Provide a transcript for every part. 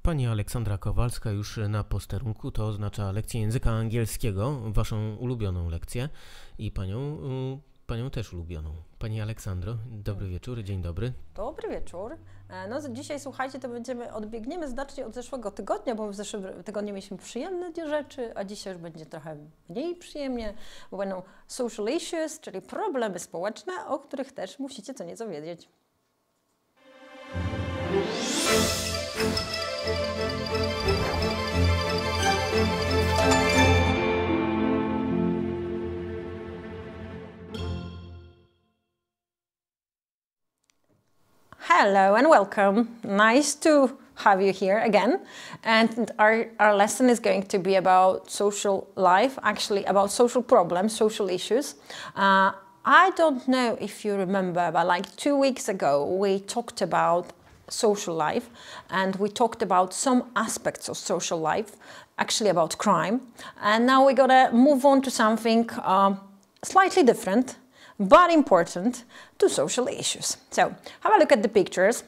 Pani Aleksandra Kowalska już na posterunku, to oznacza lekcję języka angielskiego, waszą ulubioną lekcję i panią też ulubioną. Pani Aleksandro, dobry wieczór, dzień dobry. Dobry wieczór. No dzisiaj słuchajcie, to odbiegniemy znacznie od zeszłego tygodnia, bo w zeszłym tygodniu mieliśmy przyjemne rzeczy, a dzisiaj już będzie trochę mniej przyjemnie, bo będą social issues, czyli problemy społeczne, o których też musicie co nieco wiedzieć. Hello and welcome. Nice to have you here again. And our lesson is going to be about social life, actually about social problems, social issues. I don't know if you remember, but like 2 weeks ago, we talked about social life and we talked about some aspects of social life, actually about crime. And now we're gonna move on to something slightly different, but important to social issues. So have a look at the pictures.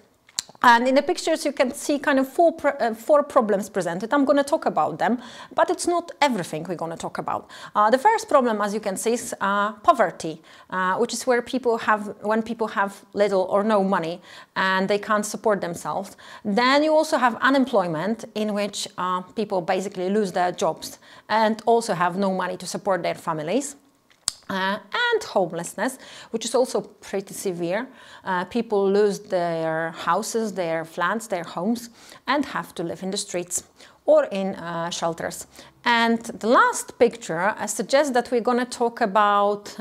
And in the pictures you can see kind of four problems presented. I'm going to talk about them, but it's not everything we're going to talk about. The first problem, as you can see, is poverty, which is when people have little or no money and they can't support themselves. Then you also have unemployment, in which people basically lose their jobs and also have no money to support their families. And homelessness, which is also pretty severe. People lose their houses, their flats, their homes, and have to live in the streets or in shelters. And the last picture suggests that we're going to talk about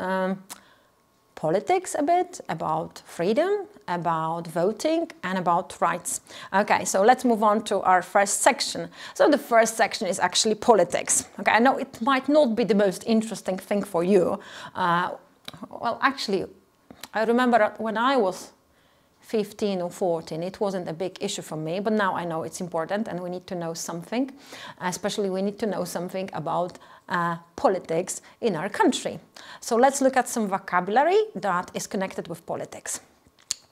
politics a bit, about freedom, about voting, and about rights. Okay, so let's move on to our first section. So the first section is actually politics. Okay, I know it might not be the most interesting thing for you. Well, actually, I remember when I was 15 or 14, it wasn't a big issue for me, but now I know it's important and we need to know something. Especially we need to know something about politics in our country. So let's look at some vocabulary that is connected with politics.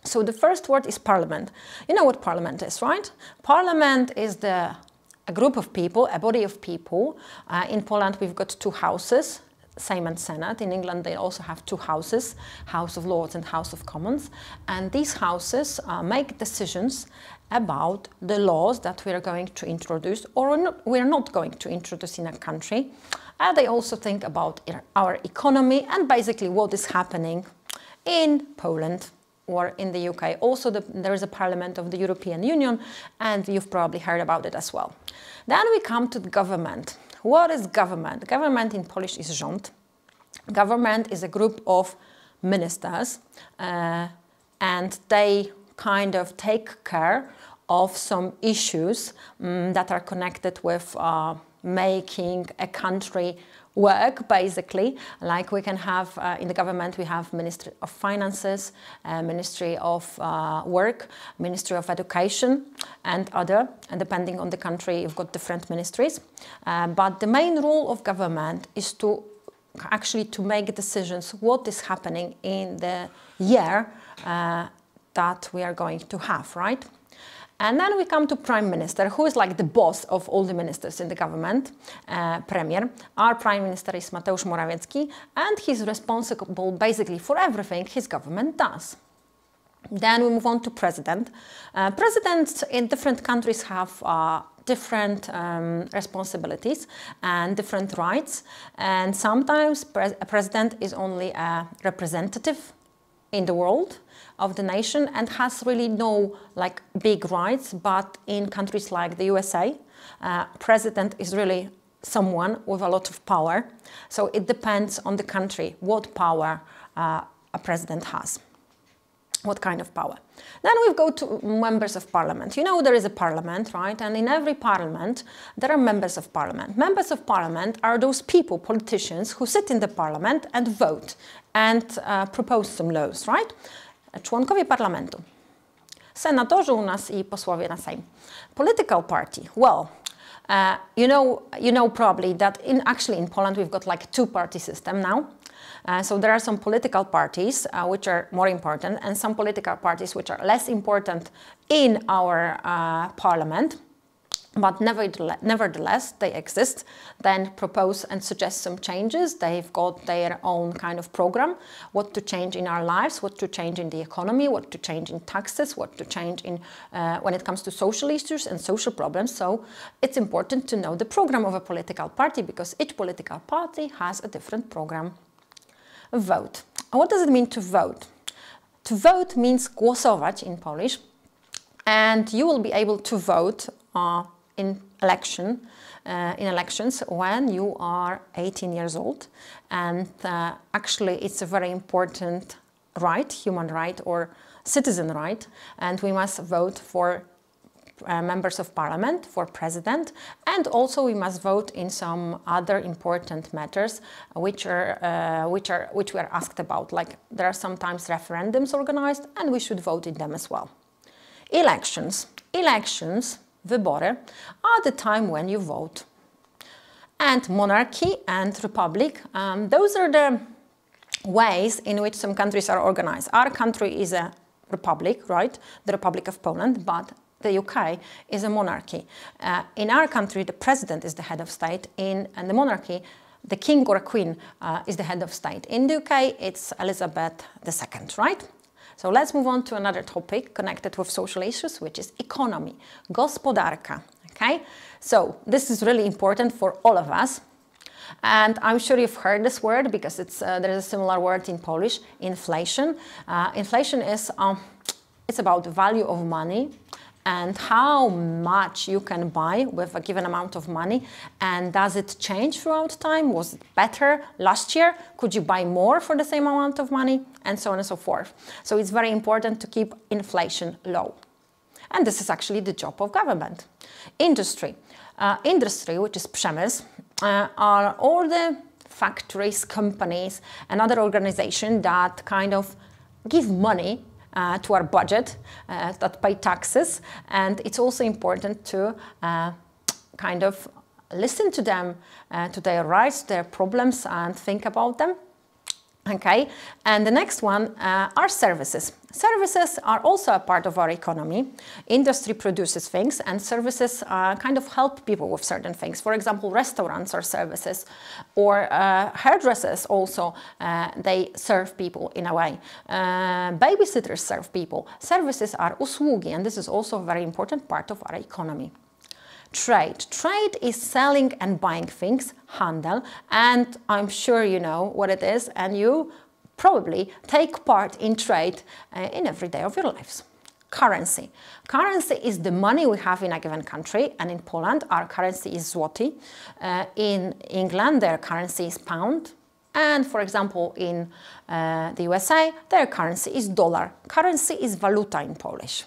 So the first word is parliament. You know what parliament is, right? Parliament is a group of people, a body of people. In Poland we've got 2 houses, Sejm and Senate. In England they also have 2 houses, House of Lords and House of Commons. And these houses make decisions about the laws that we are going to introduce or we're not going to introduce in a country. And they also think about our economy and basically what is happening in Poland or in the UK. Also, there is a Parliament of the European Union, and you've probably heard about it as well. Then we come to the government. What is government? Government in Polish is rząd. Government is a group of ministers, and they kind of take care of some issues that are connected with making a country work, basically. Like we can have in the government, we have Ministry of Finances, Ministry of Work, Ministry of Education, and other. And depending on the country, you've got different ministries. But the main role of government is to actually to make decisions what is happening in the year that we are going to have, right? And then we come to Prime Minister, who is like the boss of all the ministers in the government, Premier. Our Prime Minister is Mateusz Morawiecki, and he's responsible basically for everything his government does. Then we move on to President. Presidents in different countries have different responsibilities and different rights. And sometimes a president is only a representative in the world of the nation and has really no like big rights, but in countries like the USA, president is really someone with a lot of power. So it depends on the country what power a president has, what kind of power. Then we go to members of parliament. You know there is a parliament, right? And in every parliament there are members of parliament. Members of parliament are those people, politicians, who sit in the parliament and vote and propose some laws, right? Członkowie parlamentu, senatorzy u nas I posłowie na Sejm. Political party, well, you know probably that actually in Poland we've got like 2-party system now. So there are some political parties which are more important and some political parties which are less important in our parliament. But nevertheless, they exist, then propose and suggest some changes. They've got their own kind of program, what to change in our lives, what to change in the economy, what to change in taxes, what to change in when it comes to social issues and social problems. So it's important to know the program of a political party, because each political party has a different program. Vote. What does it mean to vote? To vote means głosować in Polish, and you will be able to vote in elections when you are 18 years old, and actually it's a very important right, human right or citizen right, and we must vote for members of parliament, for president, and also we must vote in some other important matters which we are asked about. Like there are sometimes referendums organized, and we should vote in them as well. Elections. Wybory are the time when you vote. And monarchy and republic, those are the ways in which some countries are organized. Our country is a republic, right? The Republic of Poland, but the UK is a monarchy. In our country, the president is the head of state. In the monarchy, the king or queen is the head of state. In the UK, it's Elizabeth II, right? So let's move on to another topic connected with social issues, which is economy, gospodarka, okay? So this is really important for all of us. And I'm sure you've heard this word because there's a similar word in Polish, inflation. Inflation is, it's about the value of money and how much you can buy with a given amount of money, and does it change throughout time? Was it better last year? Could you buy more for the same amount of money? And so on and so forth. So it's very important to keep inflation low. And this is actually the job of government. Industry. Industry, which is przemysł, are all the factories, companies, and other organizations that kind of give money to our budget, that pay taxes, and it's also important to kind of listen to them, to their rights, their problems, and think about them. Okay, and the next one are services. Services are also a part of our economy. Industry produces things, and services kind of help people with certain things. For example, restaurants are services, or hairdressers also, they serve people in a way. Babysitters serve people. Services are usługi, and this is also a very important part of our economy. Trade. Trade is selling and buying things, handel, and I'm sure you know what it is, and you probably take part in trade in every day of your lives. Currency. Currency is the money we have in a given country, and in Poland our currency is zloty. In England their currency is pound, and for example in the USA their currency is dollar. Currency is valuta in Polish.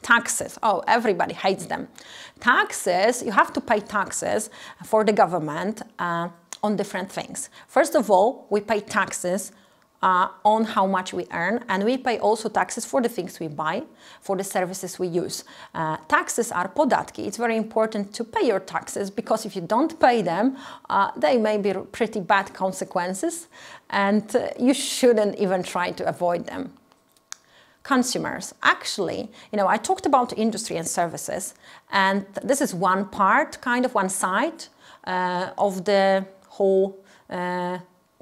Taxes. Oh, everybody hates them. Taxes, you have to pay taxes for the government on different things. First of all, we pay taxes on how much we earn, and we pay also taxes for the things we buy, for the services we use. Taxes are podatki. It's very important to pay your taxes, because if you don't pay them, they may be pretty bad consequences, and you shouldn't even try to avoid them. Consumers. Actually, you know, I talked about industry and services, and this is one part, kind of one side of the whole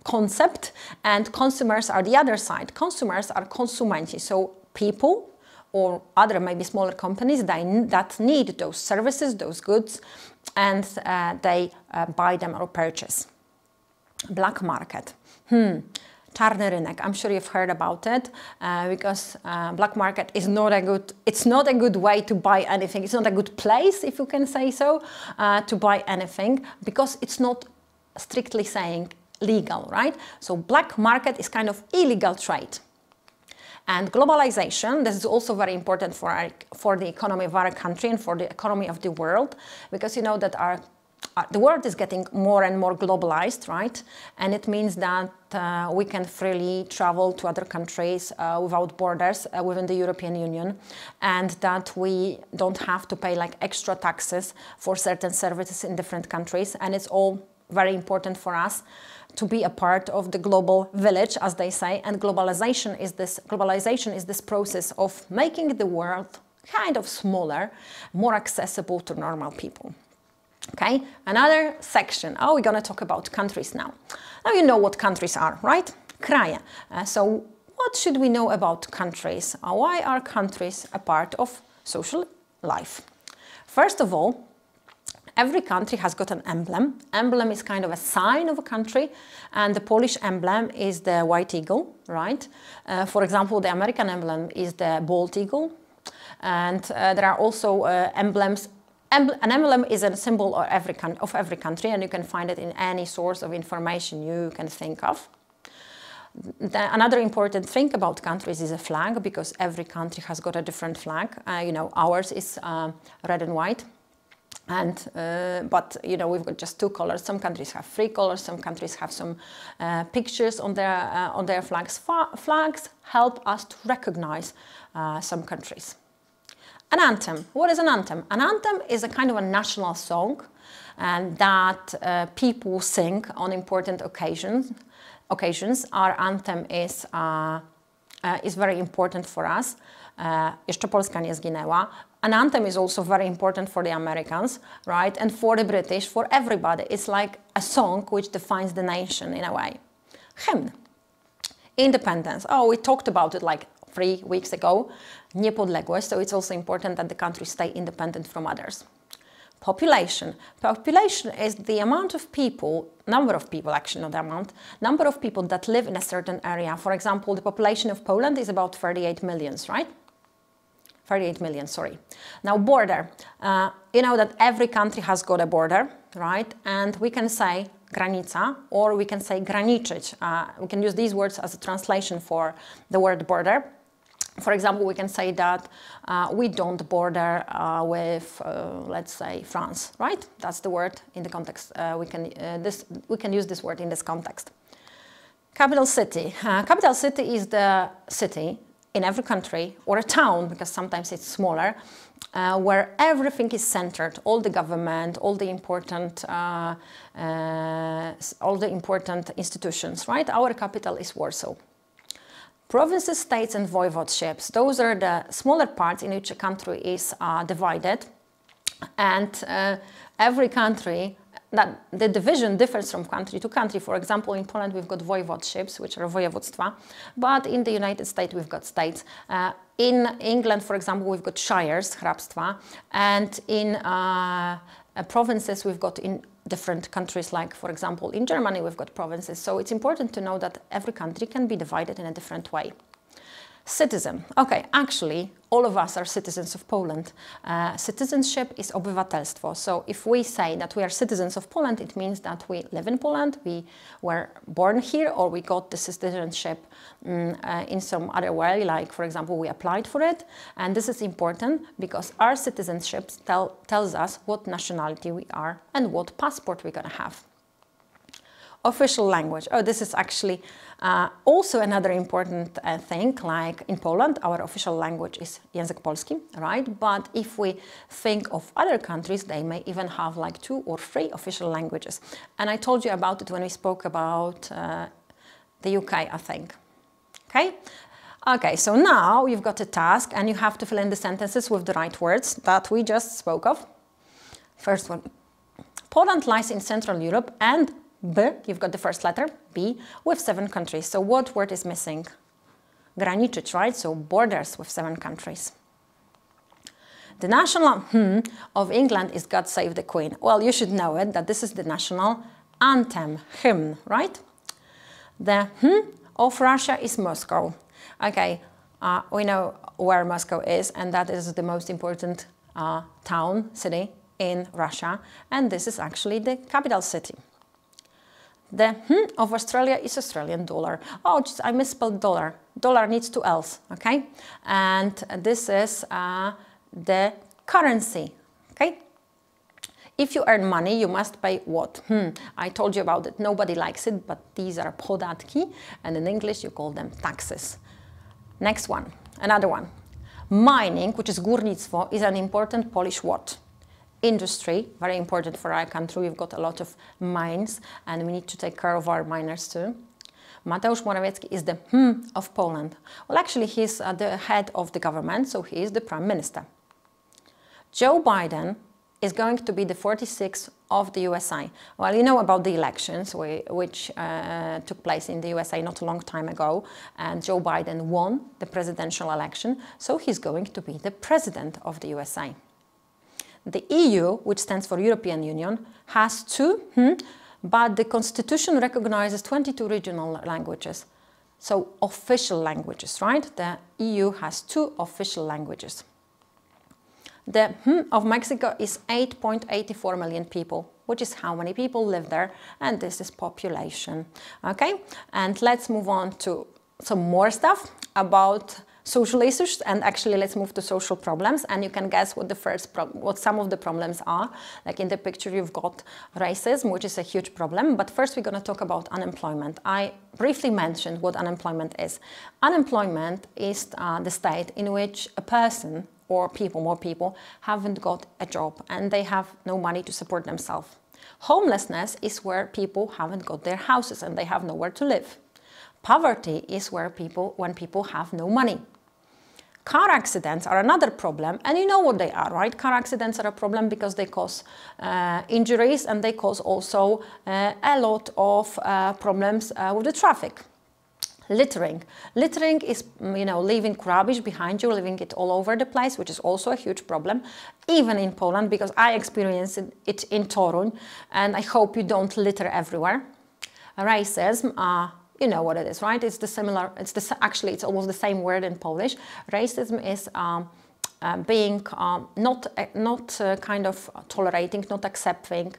concept, and consumers are the other side. Consumers are konsumenci, so people or other maybe smaller companies that need those services, those goods, and they buy them or purchase. Black market. Czarny rynek. I'm sure you've heard about it because black market is not a good, it's not a good way to buy anything. It's not a good place, if you can say so, to buy anything, because it's not strictly saying legal, right? So black market is kind of illegal trade. And globalization, this is also very important for the economy of our country and for the economy of the world, because you know that the world is getting more and more globalized, right? And it means that we can freely travel to other countries without borders within the European Union, and that we don't have to pay like extra taxes for certain services in different countries. And it's all very important for us to be a part of the global village, as they say. And globalization is this process of making the world kind of smaller, more accessible to normal people. Okay, another section. Oh, we're going to talk about countries now. Now you know what countries are, right? Kraje. So what should we know about countries? Why are countries a part of social life? First of all, every country has got an emblem. Emblem is kind of a sign of a country, and the Polish emblem is the white eagle, right? For example, the American emblem is the bald eagle, and there are also emblems. An emblem is a symbol of every country, and you can find it in any source of information you can think of. Another important thing about countries is a flag, because every country has got a different flag. You know, ours is red and white, and but you know, we've got just 2 colors. Some countries have 3 colors. Some countries have some pictures on their flags. Flags help us to recognize some countries. An anthem. What is an anthem? An anthem is a kind of a national song, and that people sing on important occasions. Our anthem is very important for us. Jeszcze Polska nie zginęła. An anthem is also very important for the Americans, right? And for the British, for everybody. It's like a song which defines the nation in a way. Hymn. Independence. Oh, we talked about it like 3 weeks ago. Niepodległość. So it's also important that the countries stay independent from others. Population. Population is the amount of people, number of people actually, not the amount, number of people that live in a certain area. For example, the population of Poland is about 38 million, right? 38 million, sorry. Now, border. You know that every country has got a border, right? And we can say granica, or we can say graniczyć. We can use these words as a translation for the word border. For example, we can say that we don't border with, let's say, France, right? That's the word in the context. We can use this word in this context. Capital city. Capital city is the city in every country, or a town, because sometimes it's smaller, where everything is centered, all the government, all the important institutions, right? Our capital is Warsaw. Provinces, states and voivodeships, those are the smaller parts in which a country is divided, and every country, the division differs from country to country. For example, in Poland we've got voivodeships, which are województwa, but in the United States we've got states. In England, for example, we've got shires, hrabstwa, and in provinces we've got in different countries, like for example in Germany we've got provinces. So it's important to know that every country can be divided in a different way. Citizen. Okay, actually all of us are citizens of Poland. Citizenship is obywatelstwo. So if we say that we are citizens of Poland, it means that we live in Poland, we were born here, or we got the citizenship in some other way, like for example we applied for it. And this is important because our citizenship tells us what nationality we are and what passport we're going to have. Official language. Oh, this is actually also another important thing. Like in Poland, our official language is Język polski, right? But if we think of other countries, they may even have like 2 or 3 official languages. And I told you about it when we spoke about the UK, I think. Okay? Okay, so now you've got a task and you have to fill in the sentences with the right words that we just spoke of. First one. Poland lies in Central Europe and B, you've got the first letter, B, with 7 countries. So what word is missing? Graniczyć, right? So borders with 7 countries. The national of England is God Save the Queen. Well, you should know it, that this is the national anthem, hymn, right? The of Russia is Moscow. Okay, we know where Moscow is, and that is the most important town, city in Russia. And this is actually the capital city. The of Australia is Australian dollar. Oh, I misspelled dollar. Dollar needs 2 L's, okay? And this is the currency, okay? If you earn money, you must pay what? I told you about it. Nobody likes it, but these are podatki, and in English you call them taxes. Next one, another one. Mining, which is górnictwo, is an important Polish what? Industry, very important for our country. We've got a lot of mines and we need to take care of our miners too. Mateusz Morawiecki is the of Poland. Well, actually he's the head of the government, so he is the prime minister. Joe Biden is going to be the 46th of the USA. Well, you know about the elections which took place in the USA not a long time ago, and Joe Biden won the presidential election, so he's going to be the president of the USA. The EU, which stands for European Union, has two, but the constitution recognizes 22 regional languages. So official languages, right? The EU has 2 official languages. The of Mexico is 8.84 million people, which is how many people live there, and this is population. Okay, and let's move on to some more stuff about social issues, and actually let's move to social problems, and you can guess what some of the problems are. Like in the picture you've got racism, which is a huge problem, but first we're going to talk about unemployment. I briefly mentioned what unemployment is. Unemployment is the state in which a person or more people haven't got a job and they have no money to support themselves. Homelessness is where people haven't got their houses and they have nowhere to live. Poverty is when people have no money. Car accidents are another problem, and you know what they are, right? Car accidents are a problem because they cause injuries, and they cause also a lot of problems with the traffic. Littering. Littering is, leaving rubbish behind you, leaving it all over the place, which is also a huge problem, even in Poland, because I experienced it in Toruń, and I hope you don't litter everywhere. Racism. You know what it is, right? Actually, it's almost the same word in Polish. Racism is being not kind of tolerating, not accepting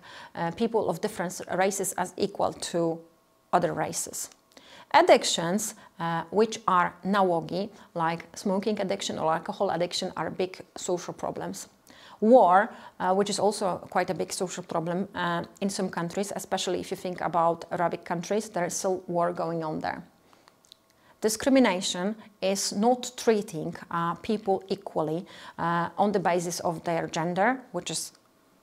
people of different races as equal to other races. Addictions, which are nałogi, like smoking addiction or alcohol addiction, are big social problems. War, which is also quite a big social problem in some countries, especially if you think about Arabic countries, there is still war going on there. Discrimination is not treating people equally on the basis of their gender, which is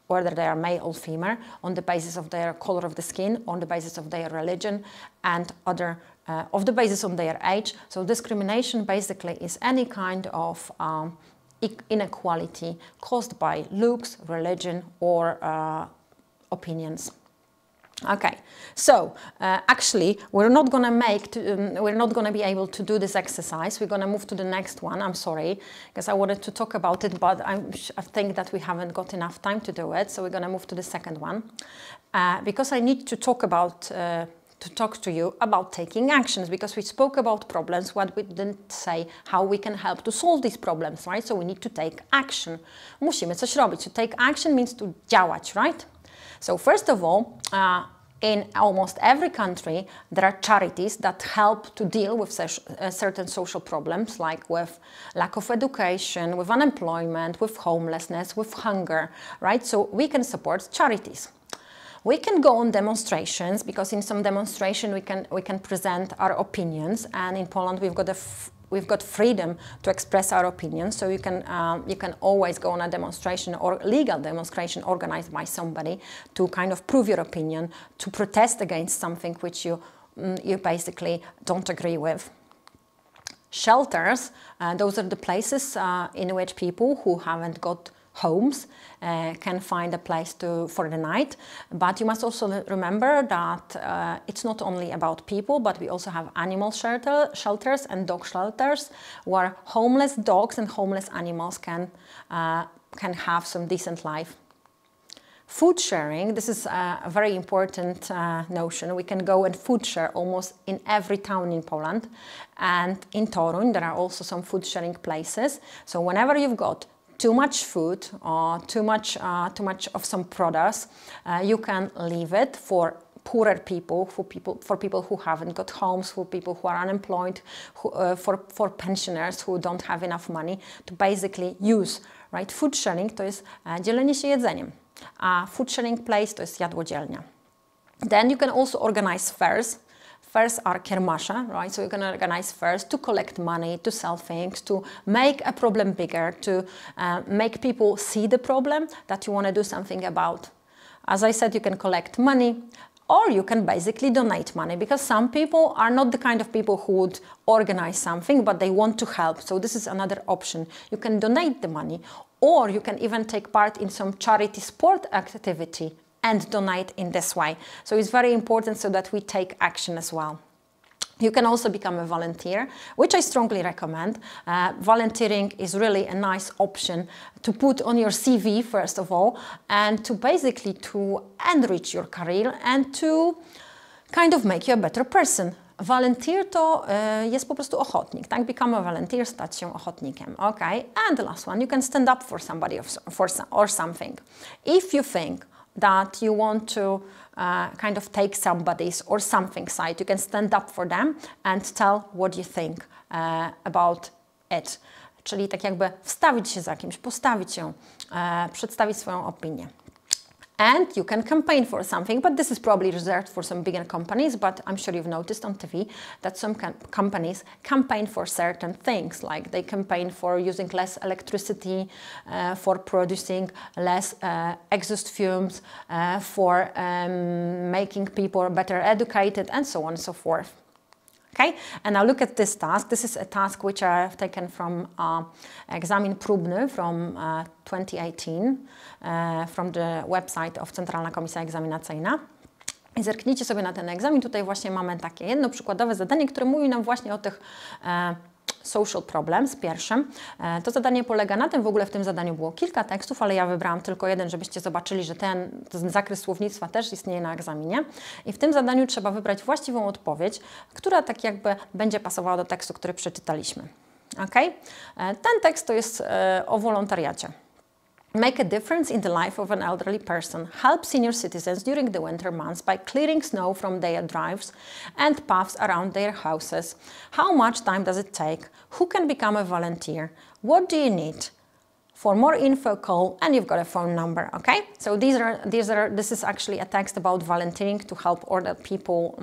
whether they are male or female, on the basis of their color of the skin, on the basis of their religion, and of the basis of their age. So discrimination basically is any kind of inequality caused by looks, religion, or opinions. Okay, so actually we're not going to be able to do this exercise. We're going to move to the next one. I'm sorry, because I wanted to talk about it, but I think that we haven't got enough time to do it. So we're going to move to the second one, because I need to talk to you about taking actions, because we spoke about problems, but we didn't say how we can help to solve these problems, right? So we need to take action. Musimy coś robić. To take action means to działać, right? So first of all, in almost every country, there are charities that help to deal with certain social problems, like with lack of education, with unemployment, with homelessness, with hunger, right? So we can support charities. We can go on demonstrations, because in some demonstration we can present our opinions, and in Poland we've got freedom to express our opinions. So you can always go on a demonstration or legal demonstration organized by somebody to kind of prove your opinion, to protest against something which you basically don't agree with. Shelters, those are the places in which people who haven't got homes can find a place for the night. But you must also remember that it's not only about people, but we also have animal shelters and dog shelters, where homeless dogs and homeless animals can have some decent life. Food sharing, this is a very important notion. We can go and food share almost in every town in Poland, and in Toruń there are also some food sharing places. So whenever you've got too much food or too much of some products, you can leave it for poorer people, for people who haven't got homes, for people who are unemployed, for pensioners who don't have enough money to basically use, right? Food sharing to jest dzielenie się jedzeniem, a food sharing place to jest jadłodzielnia. Then you can also organize fairs. Fairs are kiermasze, right? So you can organize fairs to collect money, to sell things, to make a problem bigger, to make people see the problem that you want to do something about. As I said, you can collect money, or you can basically donate money, because some people are not the kind of people who would organize something, but they want to help. So this is another option. You can donate the money, or you can even take part in some charity sport activity and donate in this way. So it's very important so that we take action as well. You can also become a volunteer, which I strongly recommend. Volunteering is really a nice option to put on your CV, first of all, and to basically to enrich your career and to kind of make you a better person. Volunteer to jest po prostu ochotnik, tak? Become a volunteer, stać się ochotnikiem, okay? And the last one, you can stand up for somebody or something. If you think that you want to kind of take somebody's or something side, you can stand up for them and tell what you think about it. Czyli tak jakby wstawić się za kimś, postawić się, przedstawić swoją opinię. And you can campaign for something, but this is probably reserved for some bigger companies, but I'm sure you've noticed on TV that some companies campaign for certain things, like they campaign for using less electricity, for producing less exhaust fumes, for making people better educated, and so on and so forth. Okay, and now look at this task. This is a task which I've taken from egzamin próbny from 2018, from the website of Centralna Komisja Egzaminacyjna. I zerknijcie sobie na ten egzamin. Tutaj właśnie mamy takie jedno przykładowe zadanie, które mówi nam właśnie o tych social problems, pierwszym. To zadanie polega na tym, w ogóle w tym zadaniu było kilka tekstów, ale ja wybrałam tylko jeden, żebyście zobaczyli, że ten zakres słownictwa też istnieje na egzaminie. I w tym zadaniu trzeba wybrać właściwą odpowiedź, która tak jakby będzie pasowała do tekstu, który przeczytaliśmy. Okay? Ten tekst to jest o wolontariacie. Make a difference in the life of an elderly person. Help senior citizens during the winter months by clearing snow from their drives and paths around their houses. How much time does it take? Who can become a volunteer? What do you need? For more info, call, and you've got a phone number, okay? So this is actually a text about volunteering to help older people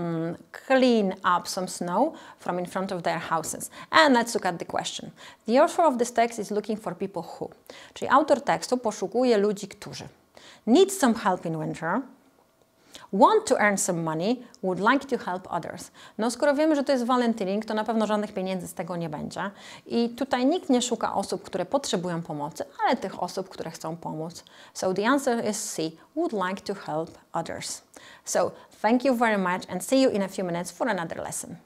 clean up some snow from in front of their houses. And let's look at the question. The author of this text is looking for people who. Czyli autor tekstu poszukuje ludzi, którzy need some help in winter, want to earn some money, would like to help others. No skoro wiemy, że to jest volunteering, to na pewno żadnych pieniędzy z tego nie będzie. I tutaj nikt nie szuka osób, które potrzebują pomocy, ale tych osób, które chcą pomóc. So the answer is C, would like to help others. So thank you very much and see you in a few minutes for another lesson.